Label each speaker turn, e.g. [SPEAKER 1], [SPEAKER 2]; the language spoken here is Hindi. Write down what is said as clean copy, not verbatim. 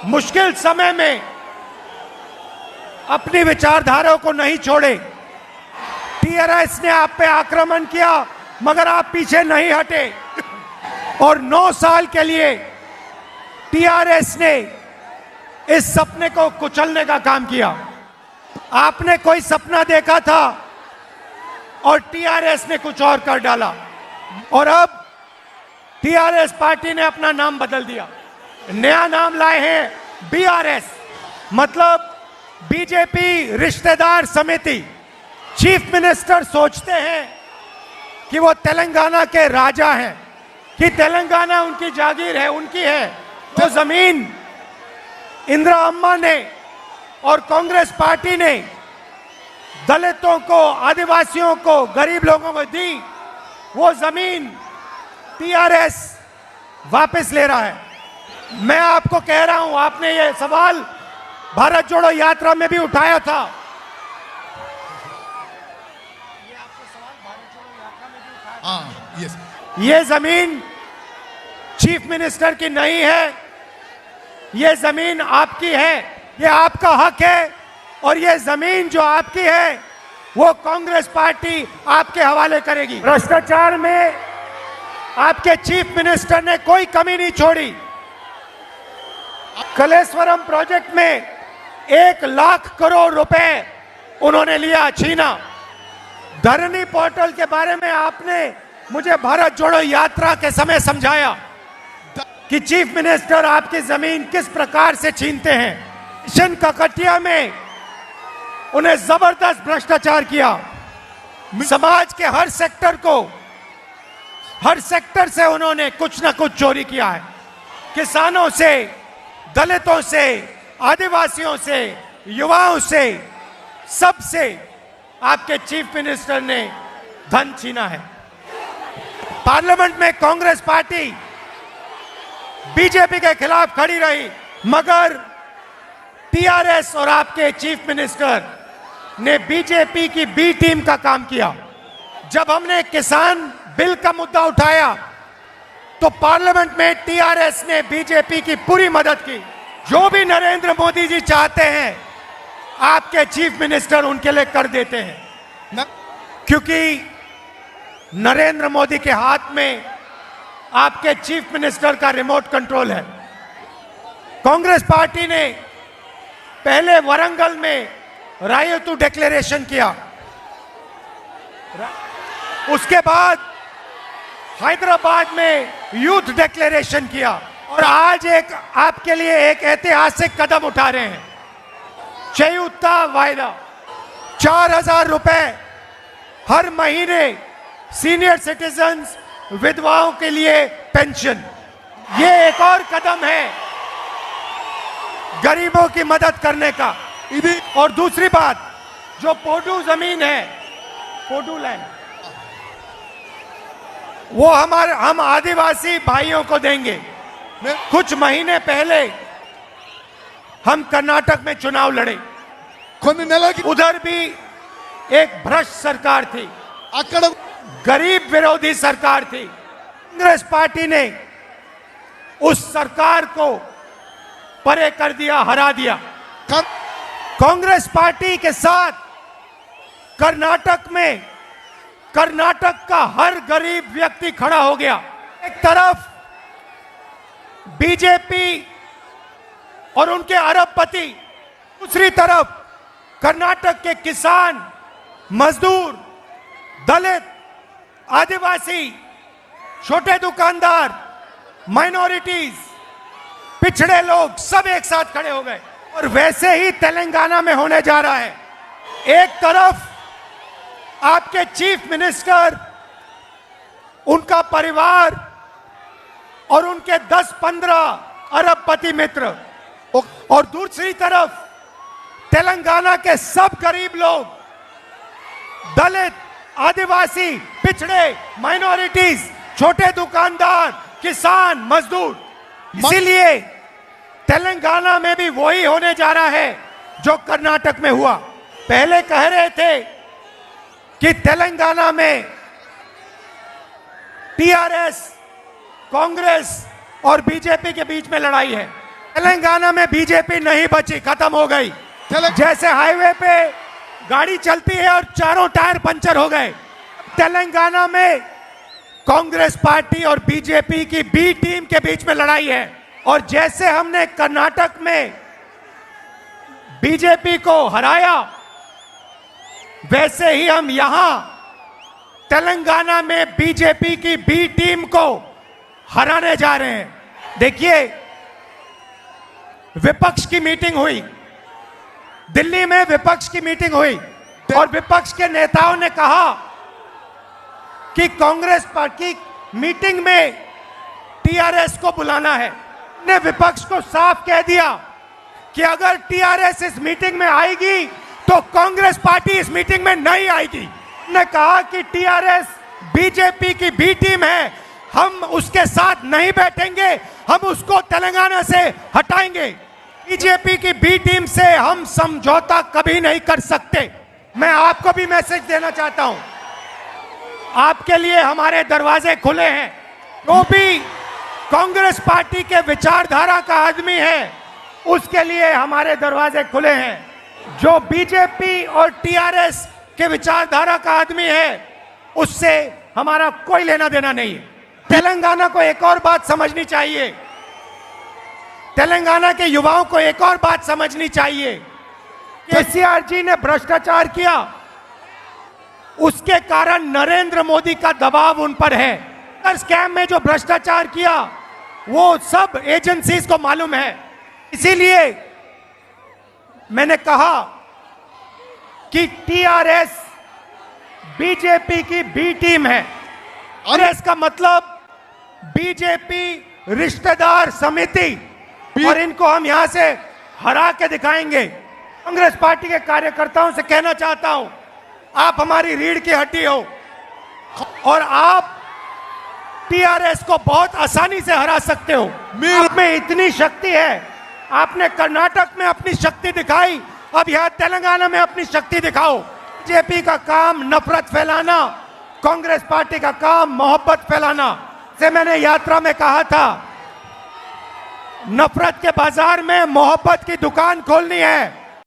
[SPEAKER 1] मुश्किल समय में अपनी विचारधारा को नहीं छोड़े। टीआरएस ने आप पे आक्रमण किया मगर आप पीछे नहीं हटे और 9 साल के लिए टीआरएस ने इस सपने को कुचलने का काम किया। आपने कोई सपना देखा था और टीआरएस ने कुछ और कर डाला और अब टीआरएस पार्टी ने अपना नाम बदल दिया, नया नाम लाए हैं बीआरएस, मतलब बीजेपी रिश्तेदार समिति। चीफ मिनिस्टर सोचते हैं कि वो तेलंगाना के राजा हैं, कि तेलंगाना उनकी जागीर है, उनकी है। जो जमीन इंदिरा अम्मा ने और कांग्रेस पार्टी ने दलितों को, आदिवासियों को, गरीब लोगों को दी, वो जमीन टीआरएस वापस ले रहा है। मैं आपको कह रहा हूं, आपने ये सवाल भारत जोड़ो यात्रा में भी उठाया था। ये जमीन चीफ मिनिस्टर की नहीं है, ये जमीन आपकी है, ये आपका हक है और ये जमीन जो आपकी है वो कांग्रेस पार्टी आपके हवाले करेगी। भ्रष्टाचार में आपके चीफ मिनिस्टर ने कोई कमी नहीं छोड़ी। कलेश्वरम प्रोजेक्ट में 1 लाख करोड़ रुपए उन्होंने लिया, छीना। धरनी पोर्टल के बारे में आपने मुझे भारत जोड़ो यात्रा के समय समझाया कि चीफ मिनिस्टर आपकी जमीन किस प्रकार से छीनते हैं। मिशन ककटिया में उन्हें जबरदस्त भ्रष्टाचार किया। समाज के हर सेक्टर से उन्होंने कुछ ना कुछ चोरी किया है। किसानों से, दलितों से, आदिवासियों से, युवाओं से, सबसे आपके चीफ मिनिस्टर ने धन छीना है। पार्लियामेंट में कांग्रेस पार्टी बीजेपी के खिलाफ खड़ी रही मगर टीआरएस और आपके चीफ मिनिस्टर ने बीजेपी की बी टीम का काम किया। जब हमने किसान बिल का मुद्दा उठाया तो पार्लियामेंट में टीआरएस ने बीजेपी की पूरी मदद की। जो भी नरेंद्र मोदी जी चाहते हैं आपके चीफ मिनिस्टर उनके लिए कर देते हैं, क्योंकि नरेंद्र मोदी के हाथ में आपके चीफ मिनिस्टर का रिमोट कंट्रोल है। कांग्रेस पार्टी ने पहले वरंगल में रायतू डिक्लेरेशन किया, उसके बाद हैदराबाद में यूथ डिक्लेरेशन किया और आज आपके लिए एक ऐतिहासिक कदम उठा रहे हैं। चयुक्ता वायदा 4000 रुपए हर महीने सीनियर सिटीजन्स, विधवाओं के लिए पेंशन, ये एक और कदम है गरीबों की मदद करने का। और दूसरी बात, जो पोडू जमीन है, पोडू लैंड, वो हम आदिवासी भाइयों को देंगे। कुछ महीने पहले हम कर्नाटक में चुनाव लड़े, उधर भी एक भ्रष्ट सरकार थी, गरीब विरोधी सरकार थी। कांग्रेस पार्टी ने उस सरकार को परे कर दिया, हरा दिया। कांग्रेस पार्टी के साथ कर्नाटक में कर्नाटक का हर गरीब व्यक्ति खड़ा हो गया। एक तरफ बीजेपी और उनके अरबपति, दूसरी तरफ कर्नाटक के किसान, मजदूर, दलित, आदिवासी, छोटे दुकानदार, माइनॉरिटीज, पिछड़े लोग सब एक साथ खड़े हो गए। और वैसे ही तेलंगाना में होने जा रहा है। एक तरफ आपके चीफ मिनिस्टर, उनका परिवार और उनके 10-15 अरबपति मित्र, और दूसरी तरफ तेलंगाना के सब गरीब लोग, दलित, आदिवासी, पिछड़े, माइनॉरिटीज, छोटे दुकानदार, किसान, मजदूर। इसीलिए तेलंगाना में भी वही होने जा रहा है जो कर्नाटक में हुआ। पहले कह रहे थे कि तेलंगाना में टीआरएस, कांग्रेस और बीजेपी के बीच में लड़ाई है, तेलंगाना में बीजेपी नहीं बची, खत्म हो गई। जैसे हाईवे पे गाड़ी चलती है और चारों टायर पंचर हो गए, तेलंगाना में कांग्रेस पार्टी और बीजेपी की बी टीम के बीच में लड़ाई है। और जैसे हमने कर्नाटक में बीजेपी को हराया, वैसे ही हम यहां तेलंगाना में बीजेपी की बी टीम को हराने जा रहे हैं। देखिए, विपक्ष की मीटिंग हुई दिल्ली में, विपक्ष की मीटिंग हुई और विपक्ष के नेताओं ने कहा कि कांग्रेस पार्टी मीटिंग में टीआरएस को बुलाना है। ने विपक्ष को साफ कह दिया कि अगर टीआरएस इस मीटिंग में आएगी तो कांग्रेस पार्टी इस मीटिंग में नहीं आएगी। ने कहा कि टीआरएस बीजेपी की बी टीम है, हम उसके साथ नहीं बैठेंगे, हम उसको तेलंगाना से हटाएंगे। बीजेपी की बी टीम से हम समझौता कभी नहीं कर सकते। मैं आपको भी मैसेज देना चाहता हूं, आपके लिए हमारे दरवाजे खुले हैं। जो भी कांग्रेस पार्टी के विचारधारा का आदमी है, उसके लिए हमारे दरवाजे खुले हैं। जो बीजेपी और टीआरएस के विचारधारा का आदमी है, उससे हमारा कोई लेना देना नहीं है। तेलंगाना को एक और बात समझनी चाहिए, तेलंगाना के युवाओं को एक और बात समझनी चाहिए। केसीआर जी ने भ्रष्टाचार किया, उसके कारण नरेंद्र मोदी का दबाव उन पर है। स्कैम में जो भ्रष्टाचार किया वो सब एजेंसीज को मालूम है। इसीलिए मैंने कहा कि टीआरएस बीजेपी की बी टीम है और इसका मतलब बीजेपी रिश्तेदार समिति, और इनको हम यहां से हरा के दिखाएंगे। कांग्रेस पार्टी के कार्यकर्ताओं से कहना चाहता हूं, आप हमारी रीढ़ की हड्डी हो और आप टीआरएस को बहुत आसानी से हरा सकते हो। आप में इतनी शक्ति है, आपने कर्नाटक में अपनी शक्ति दिखाई, अब यहां तेलंगाना में अपनी शक्ति दिखाओ। बीजेपी का काम नफरत फैलाना, कांग्रेस पार्टी का काम मोहब्बत फैलाना। से मैंने यात्रा में कहा था, नफरत के बाजार में मोहब्बत की दुकान खोलनी है।